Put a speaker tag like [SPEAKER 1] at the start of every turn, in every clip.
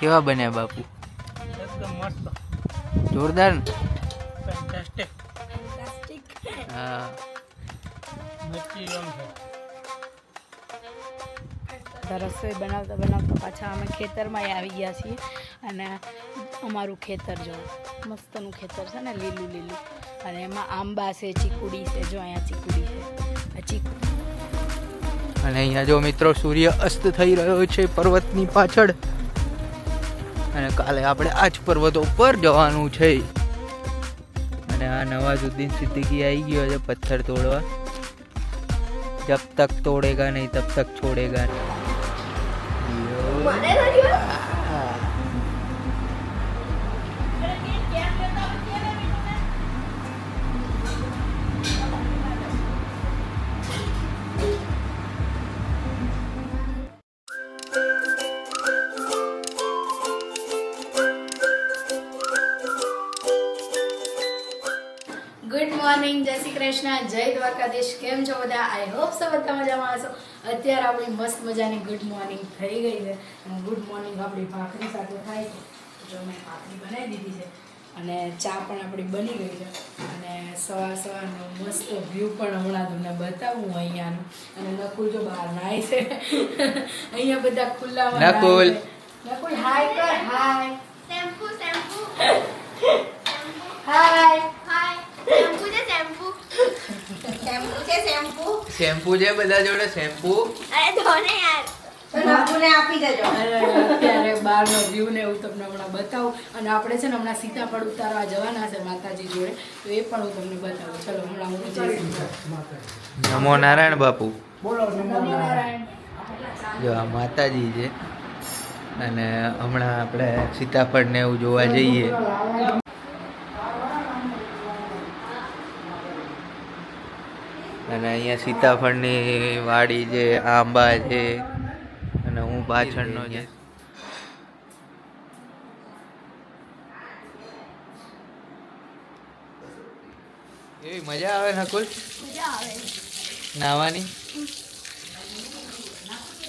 [SPEAKER 1] કેવા બન્યા બાપુ?
[SPEAKER 2] એકદમ મસ્ત,
[SPEAKER 1] જોરદાર ને?
[SPEAKER 2] ફેન્ટાસ્ટિક.
[SPEAKER 1] હા.
[SPEAKER 2] નક્કી એમ છે.
[SPEAKER 3] રસોઈ બનાવતા બનાવતા પાછા અમે ખેતરમાં આવી ગયા છીએ અને અમારું ખેતર જો મસ્તનું ખેતર છે ને, લીલું લીલું, અને એમાં આંબા છે, ચીકુડી છે. જો અહીંયા ચીકુડી છે, આ ચીકુ.
[SPEAKER 1] અને અહીંયા જો મિત્રો સૂર્ય અસ્ત થઈ રહ્યો છે પર્વતની પાછળ, અને કાલે આપણે આ જ પર્વતો ઉપર જવાનું છે. અને આ નવાઝુદ્દીન સિદ્દીકી આવી ગયો છે પથ્થર તોડવા. જબ તક તોડેગા નહીં તબ તક છોડેગા નહીં.
[SPEAKER 3] ગુડ મોર્નિંગ, જય શ્રી કૃષ્ણ, જય દ્વારકાધીશ. કેમ છો બધા? આઈ હોપ સો બધા મજામાં હશો. અત્યારે આપણી મસ્ત મજાની ગુડ મોર્નિંગ થઈ ગઈ છે અને ગુડ મોર્નિંગ આપણી ભાખરી સાથે થાય છે. જો મેં ભાખરી બનાવી દીધી છે અને ચા પણ આપણી બની ગઈ છે. અને સવારનો મસ્ત વ્યૂ પણ હમણાં તમને બતાવું અહીંયાનું. અને નકુલ જો બહાર નાય છે. અહીંયા બધા ખુલ્લામાં
[SPEAKER 1] નકુલ.
[SPEAKER 3] નકુલ હાય કર. હાય
[SPEAKER 4] શેમ્પૂ
[SPEAKER 3] હાય.
[SPEAKER 4] શેમ્પૂ છે શેમ્પૂ.
[SPEAKER 1] શેમ્પુ છે બધા જોડે શેમ્પુ.
[SPEAKER 4] અરે ધોને યાર.
[SPEAKER 3] અત્યારે બહારનો વ્યૂ ને એવું તમને હમણાં બતાવું. અને આપણે છે ને હમણાં સીતાફળ ઉતારવા જવાના છે માતાજી જોડે, તો એ પણ હું તમને બતાવું. ચલો હમણાં હું જઈશ.
[SPEAKER 1] નમો નારાયણ બાપુ.
[SPEAKER 3] સ્વામિનારાયણ.
[SPEAKER 1] જો આ માતાજી છે, અને હમણાં આપણે સીતાફળ ને એવું જોવા જઈએ. અને અહીંયા સીતાફળની વાડી છે, આંબા છે, અને હું પાછળનો છે. એવી મજા આવે નકુલ નાવાની.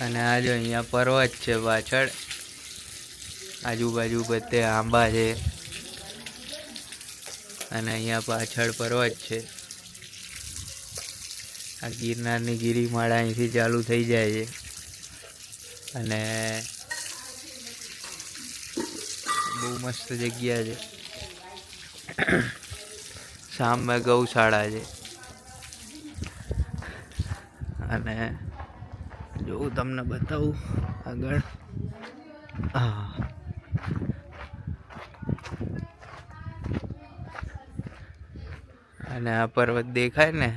[SPEAKER 1] અને આ જો અહીંયા પર્વત છે પાછળ, આજુબાજુ બધે આંબા છે, અને અહીંયા પાછળ પર્વત છે. આ ગિરનારની ગિરિમાળા અહીંથી ચાલુ થઈ જાય છે. અને બહુ મસ્ત જગ્યા છે. સામે ગૌશાળા છે. અને જોઉં તમને બતાવું આગળ. હા, અને આ પર્વત દેખાય ને,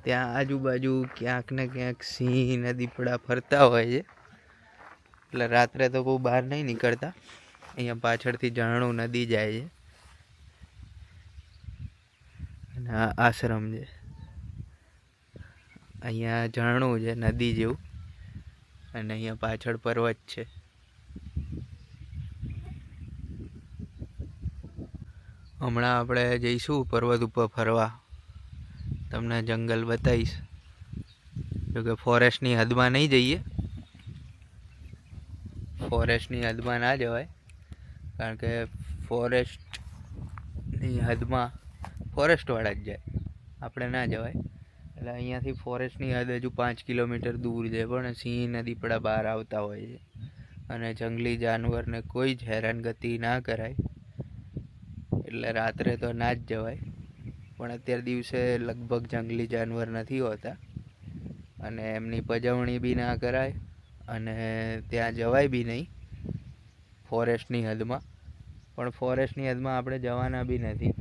[SPEAKER 1] ત્યાં આજુબાજુ ક્યાંક ને ક્યાંક સિંહ ને દીપડા ફરતા હોય છે. એટલે રાત્રે તો બહુ બહાર નહીં નીકળતા. અહીંયા પાછળથી ઝરણું નદી જાય છે, અને આ આશ્રમ છે. અહીંયા ઝરણું છે નદી જેવું, અને અહીંયા પાછળ પર્વત છે. હમણાં આપણે જઈશું પર્વત ઉપર ફરવા. તમને જંગલ બતાવીશ. જોકે ફોરેસ્ટની હદમાં નહીં જઈએ, ફોરેસ્ટની હદમાં ના જવાય, કારણ કે ફોરેસ્ટની હદમાં ફોરેસ્ટવાળા જ જાય, આપણે ના જવાય. એટલે અહીંયાથી ફોરેસ્ટની હદ હજુ 5 કિલોમીટર દૂર છે, પણ સિંહ ને દીપડા બહાર આવતા હોય છે. અને જંગલી જાનવરને કોઈ જ હેરાનગતિ ના કરાય, એટલે રાત્રે તો ના જ જવાય. પણ અત્યાર દિવસે લગભગ જંગલી જાનવર નથી હોતા, અને એમની પજવણી બી ના કરાય, અને ત્યાં જવાય બી નહીં ફોરેસ્ટની હદમાં. પણ ફોરેસ્ટની હદમાં આપણે જવાના બી નથી.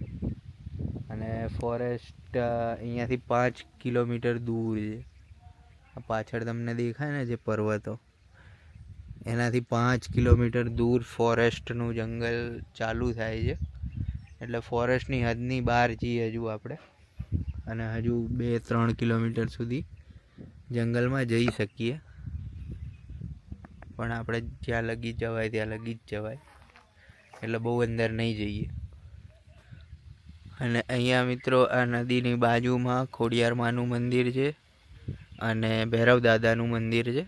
[SPEAKER 1] અને ફોરેસ્ટ અહીંયાથી 5 કિલોમીટર દૂર છે. પાછળ તમને દેખાય ને જે પર્વતો, એનાથી 5 કિલોમીટર દૂર ફોરેસ્ટનું જંગલ ચાલુ થાય છે. એટલે ફોરેસ્ટની હદની બહાર છીએ હજુ આપણે, અને હજુ 2-3 કિલોમીટર સુધી જંગલમાં જઈ શકીએ. પણ આપણે જ્યાં લગી જવાય ત્યાં લગી જ જવાય, એટલે બહુ અંદર નહીં જઈએ. અને અહીંયા મિત્રો આ નદીની બાજુમાં ખોડિયારમાંનું મંદિર છે, અને ભૈરવ દાદાનું મંદિર છે.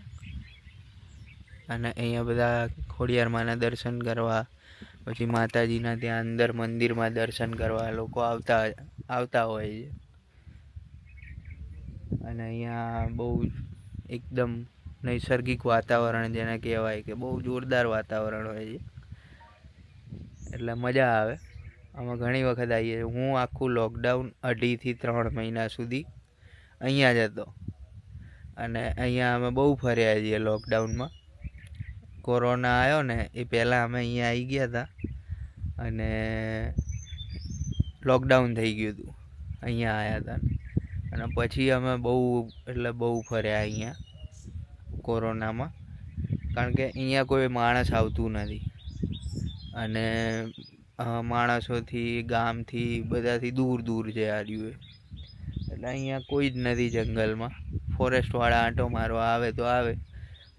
[SPEAKER 1] અને અહીંયા બધા ખોડિયારમાંના દર્શન કરવા, પછી માતાજીના ત્યાં અંદર મંદિરમાં દર્શન કરવા લોકો આવતા હોય છે. અને અહીંયા બહુ એકદમ નૈસર્ગિક વાતાવરણ જેને કહેવાય કે બહુ જોરદાર વાતાવરણ હોય છે, એટલે મજા આવે. અમે ઘણી વખત આવીએ. હું આખું લોકડાઉન 2.5 થી 3 મહિના સુધી અહીંયા જ હતો અને અહીંયા અમે બહુ ફર્યા છીએ. લોકડાઉનમાં કોરોના આવ્યો ને એ પહેલાં અમે અહીંયા આવી ગયા હતા અને લોકડાઉન થઈ ગયું હતું, અહીંયા આવ્યા હતા. અને પછી અમે બહુ ફર્યા અહીંયા કોરોનામાં, કારણ કે અહીંયા કોઈ માણસ આવતું નથી અને માણસોથી ગામથી બધાથી દૂર છે આ રહ્યું. એટલે અહીંયા કોઈ જ નથી જંગલમાં. ફોરેસ્ટવાળા આંટો મારવા આવે તો આવે,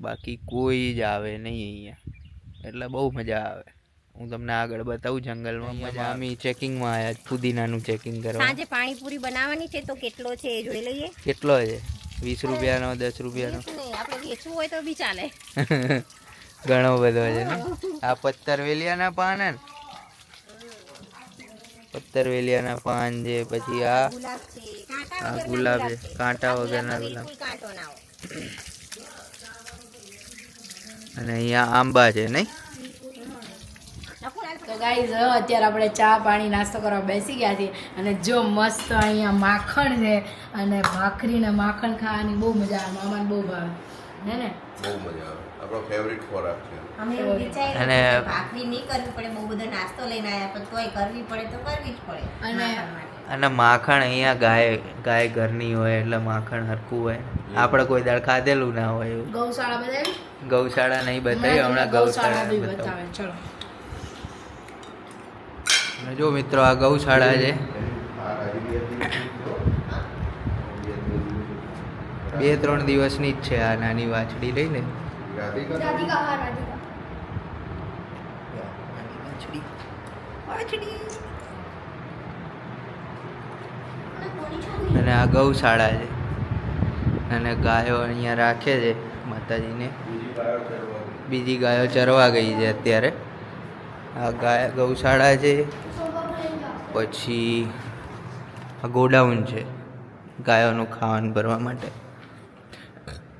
[SPEAKER 1] બાકી કોઈ જ આવે નહીં અહીંયા. એટલે બહુ મજા આવે. હું તમને આગળ બતાવું જંગલમાં મજા. અમે ચેકિંગમાં આવ્યા, પુદીનાનું ચેકિંગ કરવા.
[SPEAKER 5] સાંજે પાણીપુરી બનાવવાની છે તો કેટલો છે એ જોઈ લઈએ.
[SPEAKER 1] કેટલો છે? 20 રૂપિયાનો, 10 રૂપિયાનો?
[SPEAKER 5] આપણે વેચવું હોય તો બી ચાલે.
[SPEAKER 1] ઘણો બધો છે ને. આ પત્તરવેલિયાના પાન હે ને? પત્તરવેલિયાના પાન છે. પછી આ
[SPEAKER 5] ગુલાબ છે,
[SPEAKER 1] આ ગુલાબ છે, કાંટા વગરના ગુલાબ.
[SPEAKER 5] કોઈ કાંટો ના હોય.
[SPEAKER 1] અને અહીંયા આંબા છે નહીં?
[SPEAKER 3] તો ગાઈઝ અત્યારે આપણે ચા પાણી નાસ્તો કરવા બેસી ગયા છીએ અને જો મસ્ત અહીંયા માખણ છે અને ભાખરી ને માખણ ખાવાની બહુ મજા આવે. મામાને બહુ ભાવે હે ને?
[SPEAKER 6] બહુ મજા આવે. આપણો ફેવરિટ ખોરાક છે.
[SPEAKER 5] અમે એવું વિચાર્યું
[SPEAKER 1] અને
[SPEAKER 5] કે ભાખરી નહીં કરવી પડે, બહુ બધો નાસ્તો લઈને આવ્યા પણ તોય કરવી પડે તો કરવી જ પડે.
[SPEAKER 3] અને
[SPEAKER 1] અને માખણ અહીંયા ગાય ઘરની હોય એટલે માખણ હરખું હોય. આપણે કોઈ દાળ ખાધેલું ના હોય એવું.
[SPEAKER 3] ગૌશાળા બતાવી?
[SPEAKER 1] ગૌશાળા નહીં બતાવી, હમણાં ગૌશાળા
[SPEAKER 3] બી
[SPEAKER 1] બતાવું.
[SPEAKER 3] બતાવે. ચલો
[SPEAKER 1] અને જો મિત્રો આ ગૌશાળા છે. 2-3 દિવસની જ છે આ નાની વાછડી લઈને. અને આ ગૌશાળા છે અને ગાયો અહીંયા રાખે છે માતાજીને. બીજી ગાયો ચરવા ગઈ છે અત્યારે. આ ગૌશાળા છે. પછી આ ગોડાઉન છે ગાયોનું ખાવાનું ભરવા માટે.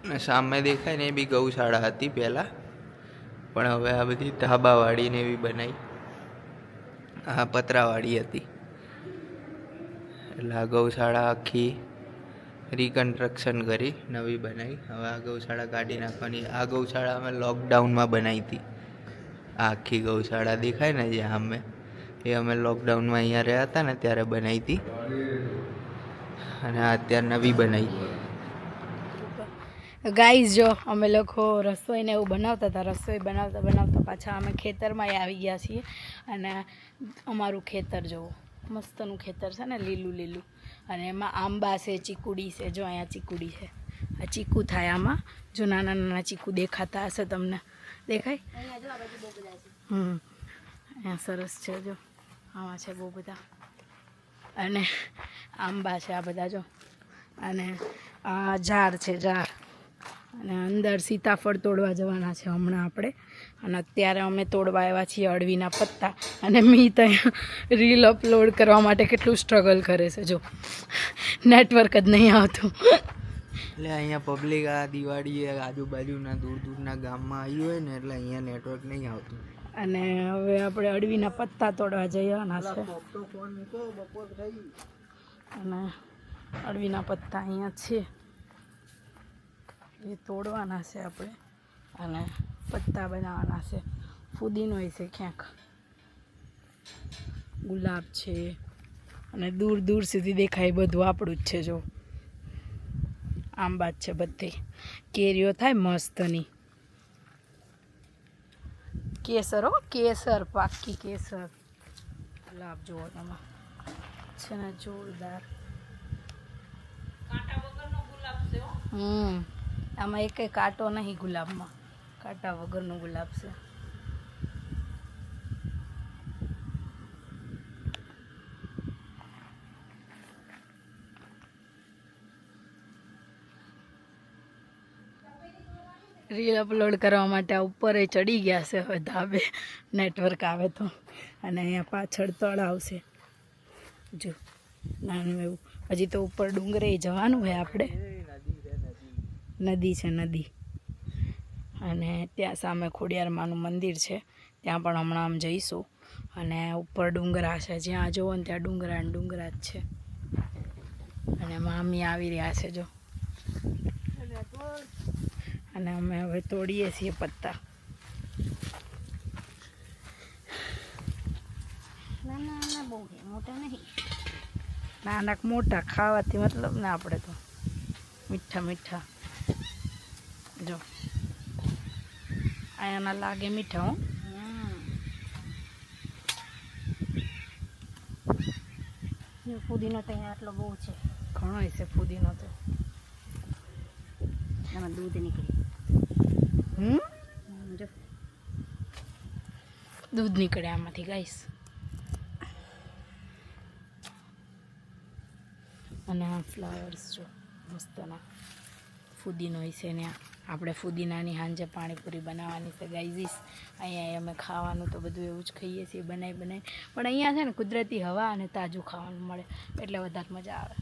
[SPEAKER 1] અને સામે દેખાય ને એ બી ગૌશાળા હતી પહેલાં, પણ હવે આ બધી ધાબાવાળી ને એવી બનાવી. આ પતરાવાળી હતી. એટલે આ ગૌશાળા આખી રિકન્સ્ટ્રક્શન કરી નવી બનાવી. હવે આ ગૌશાળા કાઢી નાખવાની. આ ગૌશાળા અમે લોકડાઉનમાં બનાવી હતી. આ આખી ગૌશાળા દેખાય ને જે અમે, એ અમે લોકડાઉનમાં અહીંયા રહ્યા હતા ને ત્યારે બનાવી હતી. અને આ અત્યારે નવી બનાવી.
[SPEAKER 3] ગાઈઝ જો અમે લોકો રસોઈને એવું બનાવતા હતા. રસોઈ બનાવતા પાછા અમે ખેતરમાં આવી ગયા છીએ. અને અમારું ખેતર જુઓ, મસ્તનું ખેતર છે ને, લીલું. અને એમાં આંબા છે, ચીકુડી છે. જો અહીંયા ચીકુડી છે. આ ચીકુ થાય આમાં. જો નાના ચીકુ દેખાતા હશે તમને. દેખાય? અહીંયા સરસ છે. જો આમાં છે બહુ બધા. અને આંબા છે આ બધા જો. અને આ ઝાડ છે, ઝાડ. અને અંદર સીતાફળ તોડવા જવાના છે હમણાં આપણે. અને અત્યારે અમે તોડવા આવ્યા છીએ અળવીના પત્તા. અને મીત અહીંયા રીલ અપલોડ કરવા માટે કેટલું સ્ટ્રગલ કરે છે. જો નેટવર્ક જ નહીં આવતું.
[SPEAKER 1] એટલે અહીંયા પબ્લિક આ દિવાળી આજુબાજુના દૂરના ગામમાં આવી હોય ને એટલે અહીંયા નેટવર્ક નહીં આવતું.
[SPEAKER 3] અને હવે આપણે અળવીના પત્તા તોડવા જવાના છે. અને અળવીના પત્તા અહીંયા છે એ તોડવાના છે આપણે. અને પત્તા બનાવવાના છે. ફુદીનો છે, ક્યાંક ગુલાબ છે. અને દૂર સુધી દેખાય બધું આપણું જ છે. જો આંબા જ છે બધી. કેરીઓ થાય મસ્તની. કેસર હો, કેસર, પાકી કેસર. ગુલાબ જુઓ તમે, છે ને જોરદાર. આમાં એક કાંટો નહીં ગુલાબમાં. કાંટા વગરનું ગુલાબ છે. રીલ અપલોડ કરવા માટે આ ઉપર એ ચડી ગયા છે હવે ધાબે નેટવર્ક આવે તો. અને અહીંયા પાછળ તળ આવશે જો નાનું એવું. હજી તો ઉપર ડુંગરે જવાનું હોય આપણે. નદી છે નદી. અને ત્યાં સામે ખોડિયારમાંનું મંદિર છે ત્યાં પણ હમણાં આમ જઈશું. અને ઉપર ડુંગરા છે જ્યાં જોવો ને ત્યાં ડુંગરા ને ડુંગરા જ છે. અને મામી આવી રહ્યા છે જો. અને અમે હવે તોડીએ છીએ પત્તા.
[SPEAKER 5] નાના બહુ છે, મોટા નહીં.
[SPEAKER 3] નાના મોટા ખાવાથી મતલબ ને આપણે તો મીઠા મીઠા જો અહીંયાના લાગે મીઠા હો.
[SPEAKER 5] ફુદીનો તો અહીંયા આટલો બહુ છે.
[SPEAKER 3] ઘણો છે ફુદીનો તો.
[SPEAKER 5] એમાં દૂધ નીકળે. જો
[SPEAKER 3] દૂધ નીકળે આમાંથી ગાઈસ. અને આ ફ્લાવર્સ જો મસ્તના ફુદીનો છે ને આપણે ફુદીનાની સાંજે પાણીપુરી બનાવવાની છે ગાઈઝીસ. અહીંયા અમે ખાવાનું તો બધું એવું જ ખાઈએ છીએ બનાવી પણ અહીંયા છે ને કુદરતી હવા અને તાજું ખાવાનું મળે એટલે વધારે મજા આવે.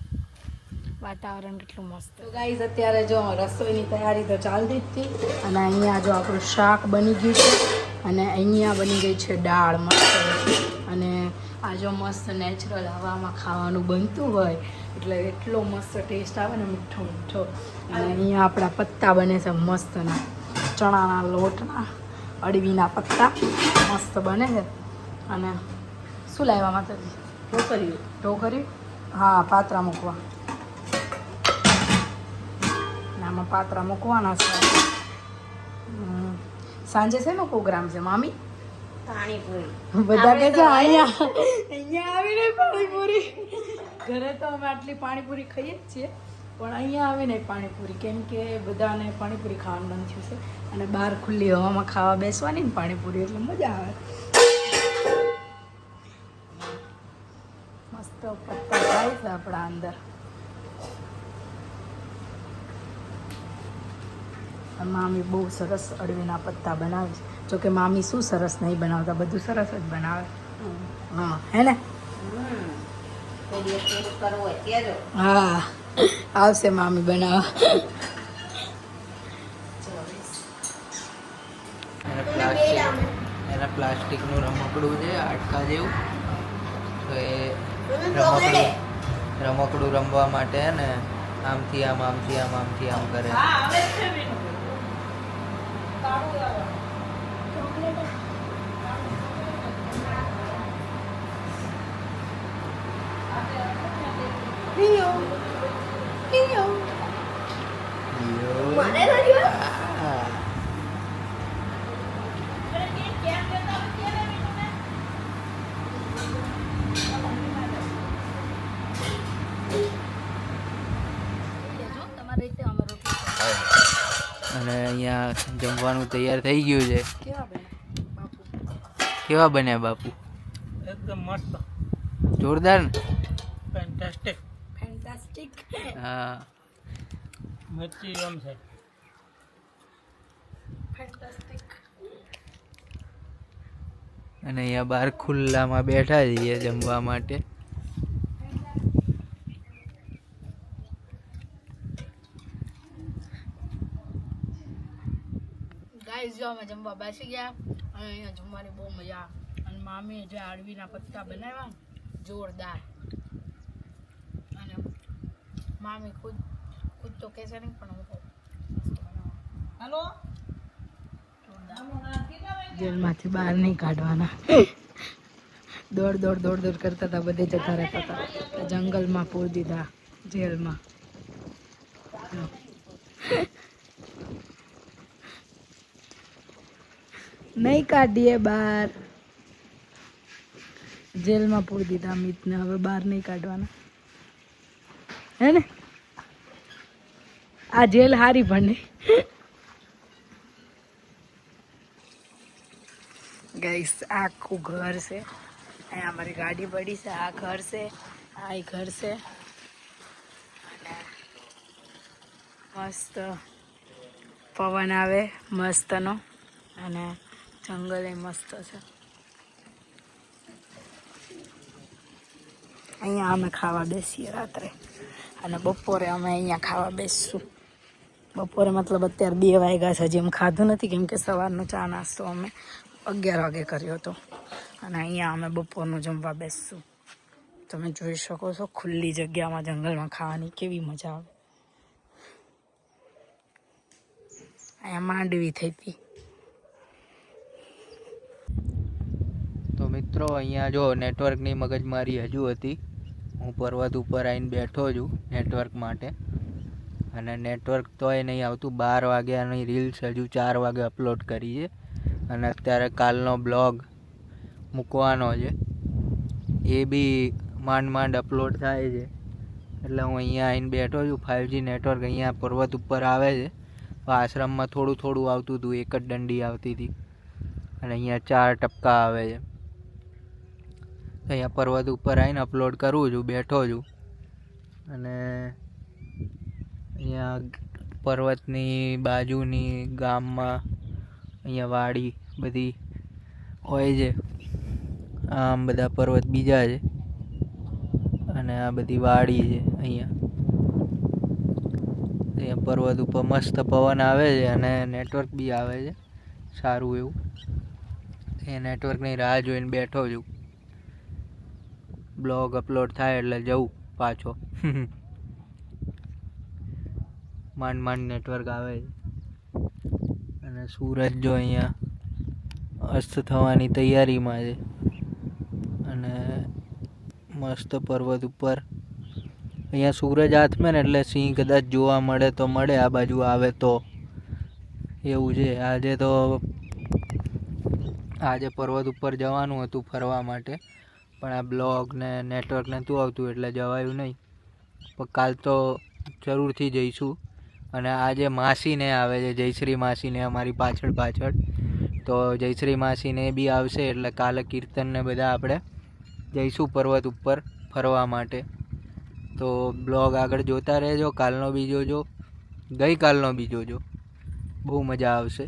[SPEAKER 3] વાતાવરણ કેટલું મસ્ત. તો ગાઈઝ અત્યારે જો રસોઈની તૈયારી તો ચાલતી જ હતી. અને અહીંયા જો આપણું શાક બની ગયું છે. અને અહીંયા બની ગઈ છે દાળ મસ્ત. અને આ જો મસ્ત નેચરલ હવામાં ખાવાનું બનતું હોય એટલે એટલો મસ્ત ટેસ્ટ આવે ને મીઠો મીઠો. અને અહીંયા આપણા પત્તા બને છે મસ્તના ચણાના લોટના અળવીના પત્તા મસ્ત બને છે. અને શું લાવ્યા માતાજી? ઢોકરી. હા પાત્રા મૂકવા. આમાં પાત્રા મૂકવાના છે. સાંજે શેનો પ્રોગ્રામ છે મામી?
[SPEAKER 5] પાણીપુરી.
[SPEAKER 3] બધા કે છે અહીંયા આવીને પાણીપુરી. ઘરે તો અમે આટલી પાણીપુરી ખાઈએ જ છીએ પણ અહીંયા આવીને પાણીપુરી કેમ કે બધાને પાણીપુરી ખાવાનું મન થયું છે. અને બહાર ખુલ્લી હવામાં ખાવા બેસવાની ને પાણીપુરી એટલે મજા આવે. મસ્ત પત્તા થાય છે આપણા અંદર. મામી બહુ સરસ અળવીના પત્તા બનાવે છે. જોકે મામી શું સરસ નહીં બનાવતા, બધું સરસ જ બનાવે. હા હે ને?
[SPEAKER 5] કોઈ દિવસ ટેસ્ટ કરવો હોય કહેજો.
[SPEAKER 3] હા આવશે મામી બનાવવા.
[SPEAKER 1] એના પ્લાસ્ટિકનું રમકડું છે હાડકા જેવું. તો એ રમકડું રમવા માટે ને આમથી આમ આમથી આમ આમથી આમ કરે. અને અહીંયા જમવાનું તૈયાર થઈ ગયું છે. કેવા બન્યા બાપુ?
[SPEAKER 2] એકદમ મસ્ત,
[SPEAKER 1] જોરદાર ને?
[SPEAKER 2] ફેન્ટાસ્ટિક.
[SPEAKER 3] ફેન્ટાસ્ટિક.
[SPEAKER 1] હા
[SPEAKER 2] મચ્છી એમ છે.
[SPEAKER 3] ફેન્ટાસ્ટિક.
[SPEAKER 1] અને અહીંયા બહાર ખુલ્લામાં બેઠા છીએ જમવા માટે.
[SPEAKER 3] ગાઈસ જો અમે જમવા બેસી ગયા અને અહીંયા જમવાની બહુ મજા આવે. અને મામીએ જે અળવીના પત્તા બનાવ્યા જોરદાર. અને મામી ખુદ તો કહેશે નહીં પણ હું કહું હાલો જેલમાંથી બહાર નહીં કાઢવાના. દોડ દોડ દોડ દોડ કરતા હતા, બધે જતા રહેતા હતા. જંગલમાં પૂરી દીધા જેલમાં. નહીં કાઢીએ બહાર. જેલમાં પૂરી દીધા અમિતને, હવે બહાર નહીં કાઢવાના હે ને? આ જેલ હારી પણ નહીં. ગાઈસ આખું ઘર છે. અહીંયા અમારી ગાડી પડી છે. આ ઘર છે, આ ઘર છે. અને મસ્ત પવન આવે મસ્તનો અને જંગલ એ મસ્ત છે. અહીંયા અમે ખાવા બેસીએ રાત્રે અને બપોરે અમે અહીંયા ખાવા બેસશું. બપોરે મતલબ અત્યારે 2 વાગ્યા છે, હજી એમ ખાધું નથી કેમ કે સવારનો ચા નાસ્તો અમે 11 વાગે કર્યો હતો અને અહીંયા અમે બપોરનું જમવા બેસશું. તમે જોઈ શકો છો ખુલ્લી જગ્યામાં જંગલમાં ખાવાની કેવી મજા આવે. અહીંયા માંડવી થઈ હતી.
[SPEAKER 1] તો મિત્રો અહીંયા જો નેટવર્કની મગજમારી હજુ હતી. હું પર્વત ઉપર આવીને બેઠો છું નેટવર્ક માટે અને નેટવર્ક તોય નહીં આવતું. 12 વાગ્યાની રીલ્સ હજુ 4 વાગે અપલોડ કરી છે અને અત્યારે કાલનો બ્લોગ મૂકવાનો છે, એ બી માંડ અપલોડ થાય છે. એટલે હું અહીંયા આવીને બેઠો છું. 5G નેટવર્ક અહીંયા પર્વત ઉપર આવે છે. આશ્રમમાં થોડું આવતું હતું, એક જ દંડી આવતી હતી અને અહીંયા 4 ટપકા આવે છે. અહીંયા પર્વત ઉપર આવીને અપલોડ કરું છું, બેઠો છું અને અહીંયા પર્વતની બાજુની ગામમાં અહીંયા વાડી બધી હોય છે. આમ બધા પર્વત બીજા છે અને આ બધી વાડી છે. અહીંયા પર્વત ઉપર મસ્ત પવન આવે છે અને નેટવર્ક બી આવે છે સારું એવું. એ નેટવર્કની રાહ જોઈને બેઠો છું. બ્લોગ અપલોડ થાય એટલે જવું પાછો. માંડ નેટવર્ક આવે છે અને સૂરજ જો અહીંયા અસ્ત થવાની તૈયારીમાં છે અને મસ્ત પર્વત ઉપર અહીંયા સૂરજ આથમે ને એટલે સિંહ કદાચ જોવા મળે તો મળે, આ બાજુ આવે તો એવું છે. આજે પર્વત ઉપર જવાનું હતું ફરવા માટે પણ આ બ્લોગ ને નેટવર્ક નહોતું આવતું એટલે જવાયું નહીં. પણ કાલ તો જરૂરથી જઈશું. અને આજે માસીને આવે છે, જયશ્રી માસીને અમારી પાછળ તો જયશ્રી માસીને બી આવશે એટલે કાલે કીર્તનને બધા આપણે જઈશું પર્વત ઉપર ફરવા માટે. તો બ્લોગ આગળ જોતા રહેજો. કાલનો બી જોજો, ગઈકાલનો બી જોજો, બહુ મજા આવશે.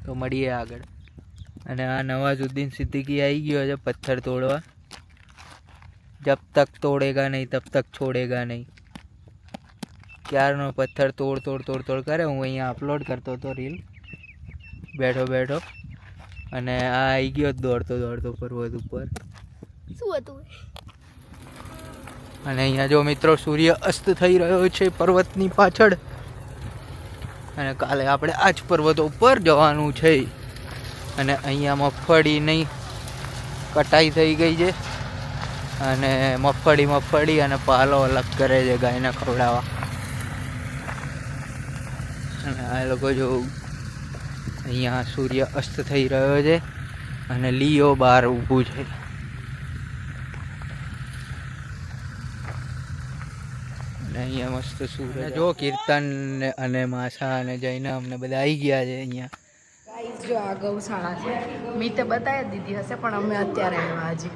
[SPEAKER 1] તો મળીએ આગળ. અને આ નવાઝુદ્દીન સિદ્દીકી આવી ગયો છે પથ્થર તોડવા. જબ તક તોડેગા નહીં તબ તક છોડેગા નહીં. ક્યારનો પથ્થર તોડ કરે. હું અહીંયા અપલોડ કરતો હતો રીલ બેઠો અને આ આવી ગયો દોડતો પર્વત ઉપર.
[SPEAKER 4] શું હતું?
[SPEAKER 1] અને અહીંયા જો મિત્રો સૂર્ય અસ્ત થઈ રહ્યો છે પર્વતની પાછળ અને કાલે આપણે આ જ પર્વતો ઉપર જવાનું છે. અને અહીંયા મગફળીની કટાઈ થઈ ગઈ છે અને મગફળી અને પાલો અલગ કરે છે ગાયને ખવડાવવા. અને આ લોકો જો અહીંયા સૂર્ય અસ્ત થઈ રહ્યો છે અને લીઓ બહાર ઊભું છે. અને અહીંયા મસ્ત સૂર્ય જો કીર્તન અને માસા અને જૈનમ ને બધા આવી ગયા છે અહીંયા.
[SPEAKER 3] ગાઈસ જો આ ગૌશાળા છે. મેં તે બતાવી દીધી હશે પણ અમે અત્યારે આવ્યા હજી.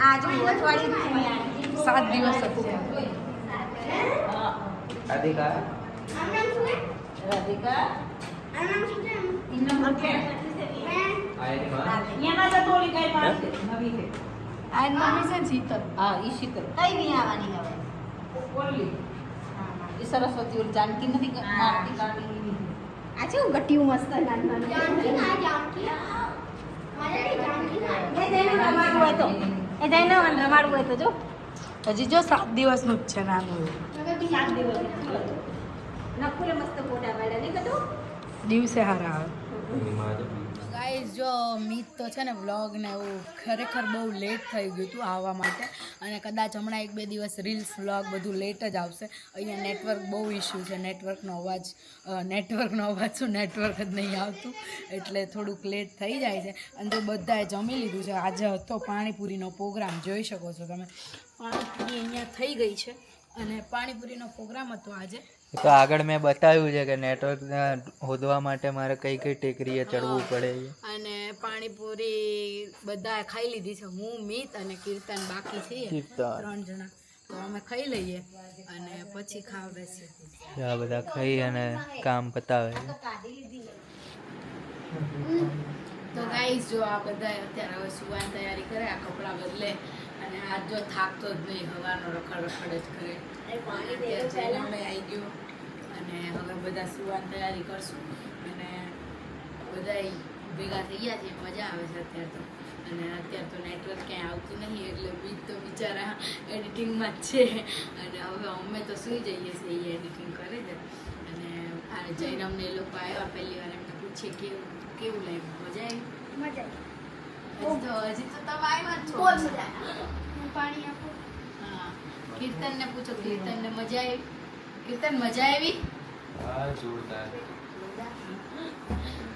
[SPEAKER 5] આ જો અઠવાડિયું
[SPEAKER 3] 7 દિવસ જ છે.
[SPEAKER 1] રાધિકા
[SPEAKER 5] રાધિકા
[SPEAKER 3] આ મમ્મી છે ને શીતલ.
[SPEAKER 5] હા ઈ શીતલ કઈ નહીં આવવાની હવે. ઈ સરસ્વતી ઓલી જાનકી નથી મારતી કાઢી. આ છે ગટ્ટીયું મસ્ત નાની
[SPEAKER 4] જાનકી ના જાનકી મારે જાનકી ના
[SPEAKER 5] એ જઈને રમાડવું હોય તો રમાડવું હોય તો જો
[SPEAKER 3] હજી જો 7 દિવસનું જ છે નાનું.
[SPEAKER 5] નખુરે મસ્ત ફોટા પાડ્યા નહીં કદું
[SPEAKER 3] દિવસે હારા આવે. ગાઈઝ જો મીત તો છે ને વ્લોગ ને એવું ખરેખર બહુ લેટ થઈ ગયું હતું આવવા માટે અને કદાચ હમણાં 1-2 દિવસ રીલ્સ વ્લોગ બધું લેટ જ આવશે. અહીંયા નેટવર્ક બહુ ઇશ્યુ છે. નેટવર્કનો અવાજ શું નેટવર્ક જ નહીં આવતું એટલે થોડુંક લેટ થઈ જાય છે. અને જો બધાએ જમી લીધું છે. આજે હતો પાણીપુરીનો પ્રોગ્રામ, જોઈ શકો છો તમે. પાણીપુરી અહીંયા થઈ ગઈ છે અને પાણીપુરીનો પ્રોગ્રામ હતો આજે.
[SPEAKER 1] તો આગળ મેં બતાવ્યું છે કે નેટવર્ક હોદવા માટે મારે કઈ ટેકરીએ ચડવું પડે છે.
[SPEAKER 3] અને પાણીપુરી બધા ખાઈ લીધી છે. હું, મીત અને કીર્તન બાકી છીએ, 3 જણા. તો અમે ખાઈ લઈએ અને પછી ખાવા બેસીએ.
[SPEAKER 1] આ બધા ખાઈ અને કામ પતાવે છે.
[SPEAKER 3] તો ગાઈસ જો આ બધા અત્યારે હવે સુવાની તૈયારી કરે, આ કપડાં બદલે અને આજ જો થાકતો જ નહીં, હવાનો રખડ જ કરે. અત્યારે જઈને અમે આવી ગયો અને હવે બધા સુવાની તૈયારી કરશું અને બધા ભેગા થઈ ગયા છે. મજા આવે છે અત્યારે તો. અને અત્યારે તો નેટવર્ક ક્યાંય આવતું નહીં એટલે બીજ તો બિચારા એડિટિંગમાં જ છે. અને હવે અમે તો સૂઈ જઈએ છીએ, એ એડિટિંગ કરે છે. અને આ જઈને અમને એ લોકો આવ્યા પહેલી વાર, એમને પૂછીએ કેવું લાગ્યું, મજા આવી? હજી તો તમે આવ્યા જ છો.
[SPEAKER 4] બહુ મજા આવે. હું પાણી આપું.
[SPEAKER 3] હા, કીર્તનને પૂછો, કીર્તનને મજા આવી? કીર્તન મજા આવી?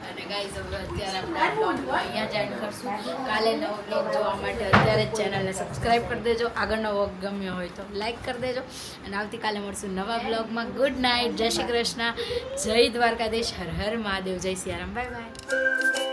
[SPEAKER 3] અને ગાઈઝ હવે અત્યારે આપણે આ બ્લોગ અહીંયા જ એન્ડ કરશું. કાલે નવો બ્લોગ જોવા માટે અત્યારે જ ચેનલને સબસ્ક્રાઈબ કરી દેજો. આગળનો વ્લોગ ગમ્યો હોય તો લાઈક કરી દેજો અને આવતીકાલે મળશું નવા બ્લોગમાં. ગુડ નાઇટ, જય શ્રી કૃષ્ણ, જય દ્વારકાધીશ, હર હર મહાદેવ, જય સિયારામ, બાય બાય.